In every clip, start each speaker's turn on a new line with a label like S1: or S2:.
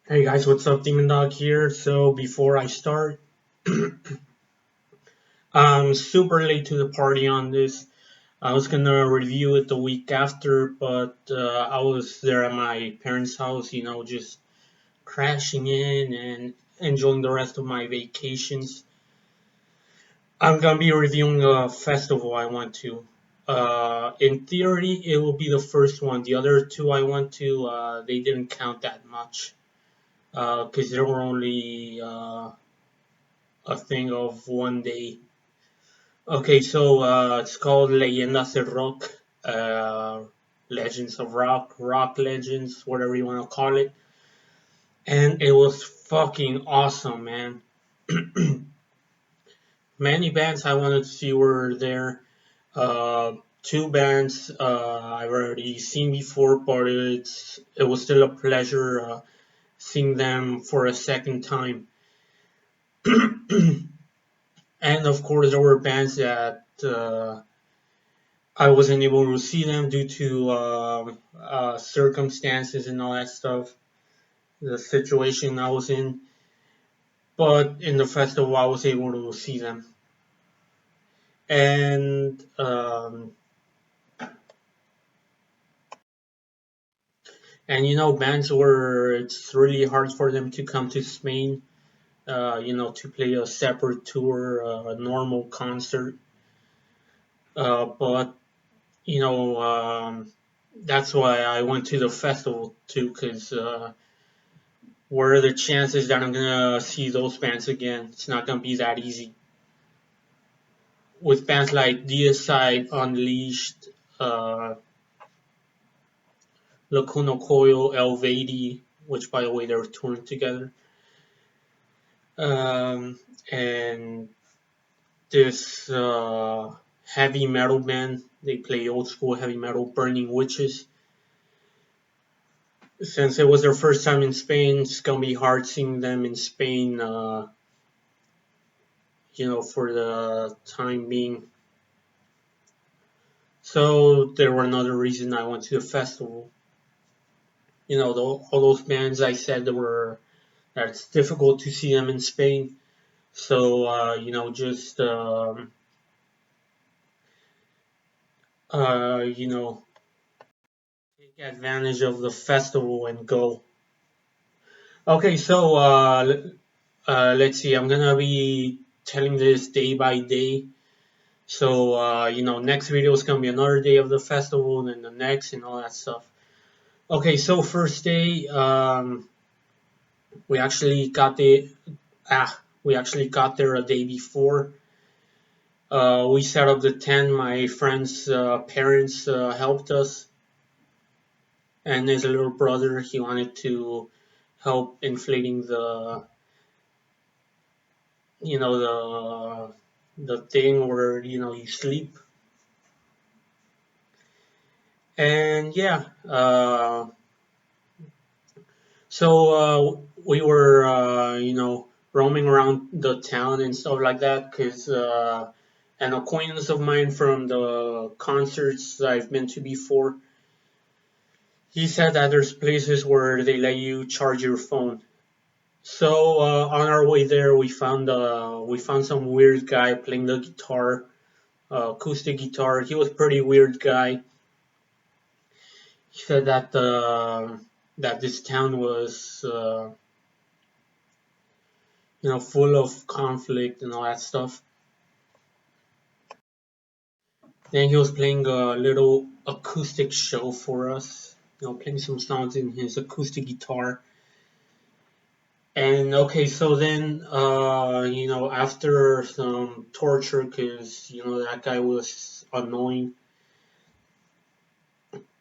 S1: Hey guys, what's up? Demon Dog here. So before I start, I'm super late to the party on this. I was gonna review it the week after, but I was there at my parents' house, just crashing in and enjoying the rest of my vacations. I'm gonna be reviewing a festival I went to. In theory, it will be the first one. The other two I went to, they didn't count that much because there were only a thing of one day. Okay, so it's called Leyendas del Rock, Legends of Rock, Rock Legends, whatever you want to call it. And it was fucking awesome, man. Many bands I wanted to see were there. Two bands I've already seen before, but it was still a pleasure seeing them for a second time. And of course, there were bands that I wasn't able to see them due to circumstances and all that stuff, the situation I was in. But in the festival, I was able to see them. And bands were it's really hard for them to come to Spain. To play a separate tour, a normal concert. But you know, that's why I went to the festival too, because what are the chances that I'm gonna see those bands again? It's not gonna be that easy. With bands like Deicide, Unleashed, uh, Lacuna Coil, Elvady, which by the way they're touring together, and this heavy metal band. They play old school heavy metal, Burning Witches. Since it was their first time in Spain, it's gonna be hard seeing them in Spain. For the time being. So there were another reason I went to the festival. All those bands I said that it's difficult to see them in Spain. So just uh, you know, take advantage of the festival and go. Okay, so let's see. I'm gonna be telling this day by day. So next video is gonna be another day of the festival, and then the next, and all that stuff. Okay, so first day, we actually got the we actually got there a day before. We set up the tent. My friend's parents helped us, and his little brother he wanted to help inflating the thing where you sleep. And yeah, so we were roaming around the town and stuff like that because an acquaintance of mine from the concerts I've been to before, he said that there's places where they let you charge your phone. So on our way there, we found some weird guy playing the guitar, acoustic guitar. He was a pretty weird guy. He said that this town was full of conflict and all that stuff. Then he was playing a little acoustic show for us, playing some songs in his acoustic guitar. And okay, so then, after some torture, because, that guy was annoying,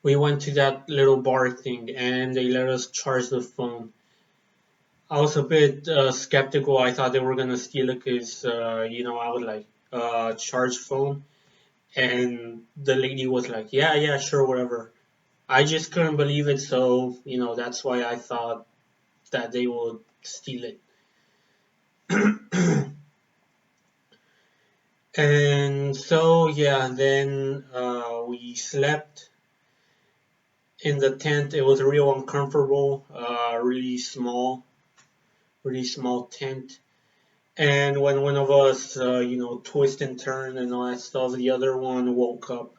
S1: we went to that little bar thing and they let us charge the phone. I was a bit skeptical. I thought they were going to steal it because, I would like charge phone. And the lady was like, yeah, yeah, sure, whatever. I just couldn't believe it, so, that's why I thought that they would steal it. And so, yeah, then we slept in the tent. It was real uncomfortable. really small tent. And when one of us, twist and turn and all that stuff, the other one woke up.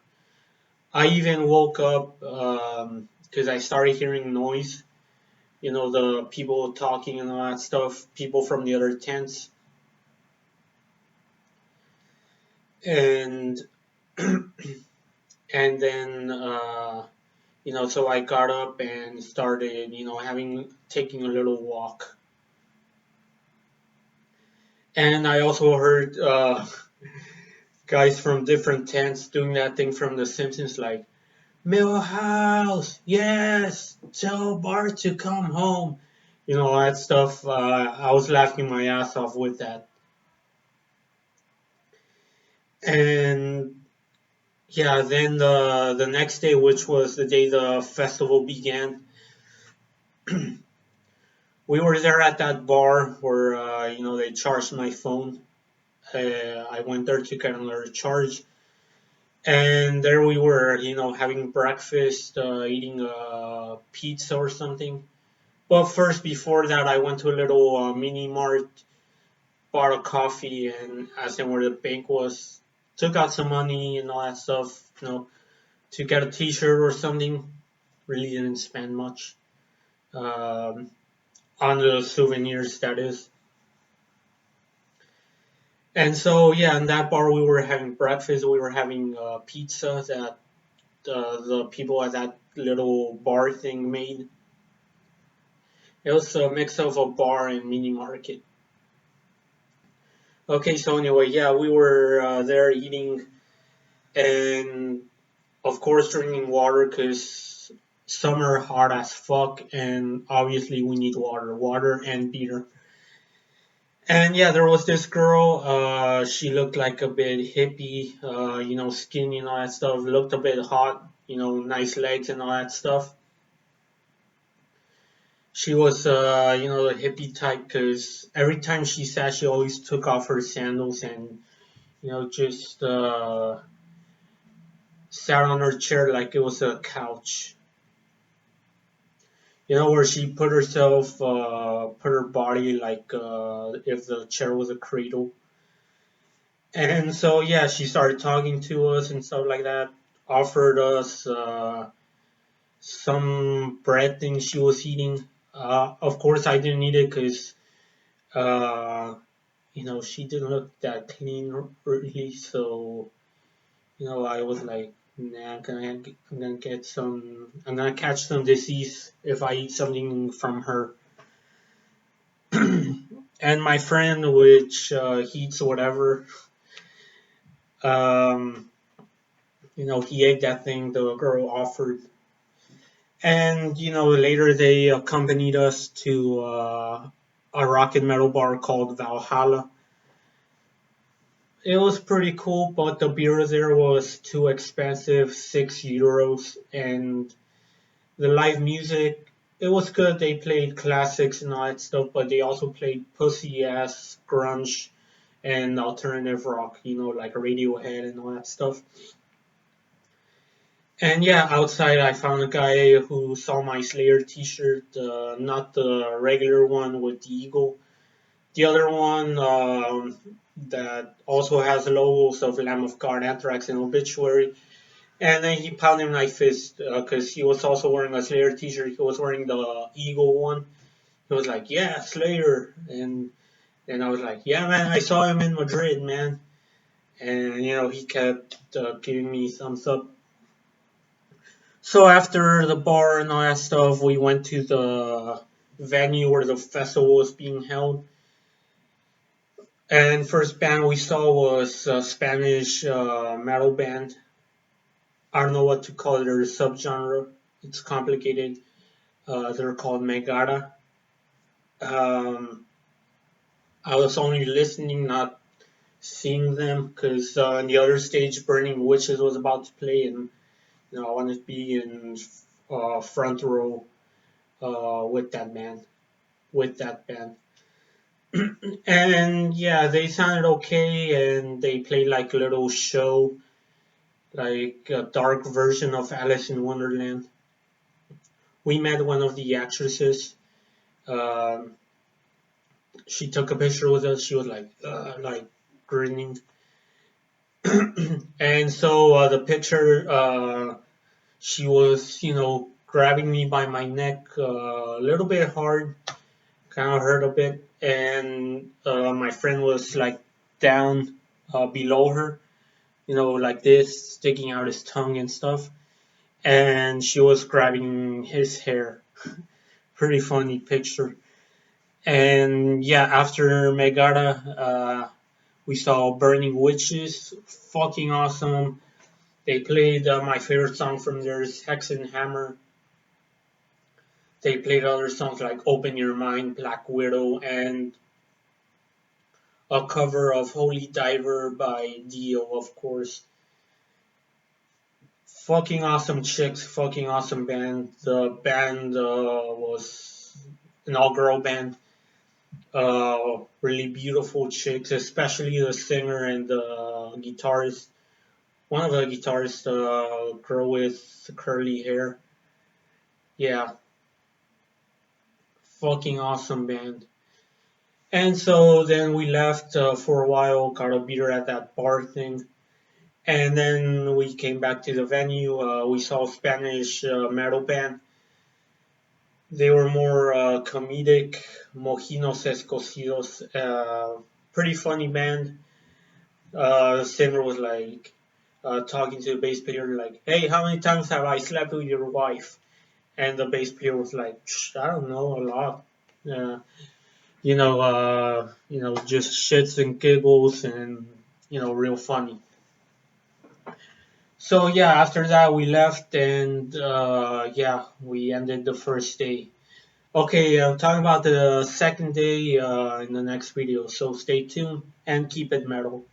S1: I even woke up because I started hearing noise. The people talking and all that stuff, people from the other tents. And and then so I got up and started, taking a little walk. And I also heard guys from different tents doing that thing from The Simpsons, like, Millhouse, yes, tell Bart to come home. That stuff. I was laughing my ass off with that. And yeah, then the next day, which was the day the festival began, we were there at that bar where they charged my phone. I went there to get another charge, and there we were, having breakfast, eating a pizza or something. But first, before that, I went to a little mini mart, bought a coffee, and asked them where the bank was. Took out some money and all that stuff, to get a T-shirt or something. Really didn't spend much on the souvenirs, that is. And so, yeah, in that bar, we were having breakfast. We were having pizza that the people at that little bar thing made. It was a mix of a bar and mini market. Okay, so anyway, yeah, we were there eating and, of course, drinking water because summer hot as fuck, and obviously we need water and beer. And yeah, there was this girl. She looked like a bit hippie, skinny and all that stuff. Looked a bit hot, nice legs and all that stuff. She was, the hippie type because every time she sat, she always took off her sandals and, just sat on her chair like it was a couch. Where she put herself, put her body like if the chair was a cradle. And so, yeah, she started talking to us and stuff like that. Offered us some bread thing she was eating. Of course, I didn't eat it because, uh, she didn't look that clean really. So, I was like, nah, I'm gonna catch some disease if I eat something from her. And my friend, which he eats whatever, um, he ate that thing the girl offered. And, later they accompanied us to a rock and metal bar called Valhalla. It was pretty cool, but the beer there was too expensive, €6. And the live music, it was good. They played classics and all that stuff, but they also played pussy ass grunge and alternative rock, like Radiohead and all that stuff. And yeah, outside I found a guy who saw my Slayer T-shirt, not the regular one with the eagle, the other one that also has logos of Lamb of God, Anthrax, and Obituary. And then he pounded my fist because he was also wearing a Slayer T-shirt. He was wearing the eagle one. He was like, "Yeah, Slayer," and I was like, "Yeah, man, I saw him in Madrid, man." And he kept giving me thumbs up. So after the bar and all that stuff, we went to the venue where the festival was being held. And first band we saw was a Spanish metal band. I don't know what to call it, their subgenre. It's complicated. They're called Megara. Um, I was only listening, not seeing them, because on the other stage, Burning Witches was about to play, and I wanted to be in front row with that band. With that band. And yeah, they sounded okay, and they played like a little show, like a dark version of Alice in Wonderland. We met one of the actresses, Um, she took a picture with us. She was like grinning, and so the picture, she was, grabbing me by my neck a little bit hard, kind of hurt a bit, and my friend was like down below her, like this, sticking out his tongue and stuff, and she was grabbing his hair. Pretty funny picture. And yeah, after Megara, we saw Burning Witches, fucking awesome. They played my favorite song from theirs, Hex and Hammer. They played other songs like Open Your Mind, Black Widow, and a cover of Holy Diver by Dio, of course. Fucking awesome chicks, fucking awesome band. The band was an all-girl band. Really beautiful chicks, especially the singer and the guitarist. One of the guitarists, girl with curly hair. Yeah, fucking awesome band. And so then we left for a while, got a beer at that bar thing. And then we came back to the venue. We saw a Spanish metal band. They were more comedic, Mojinos Escocidos. Pretty funny band. The singer was like talking to the bass player, like, "Hey, how many times have I slept with your wife?" And the bass player was like, "I don't know, a lot." Uh, just shits and giggles and real funny. So yeah, after that we left and yeah, we ended the first day. Okay, I'm talking about the second day in the next video. So stay tuned and keep it metal.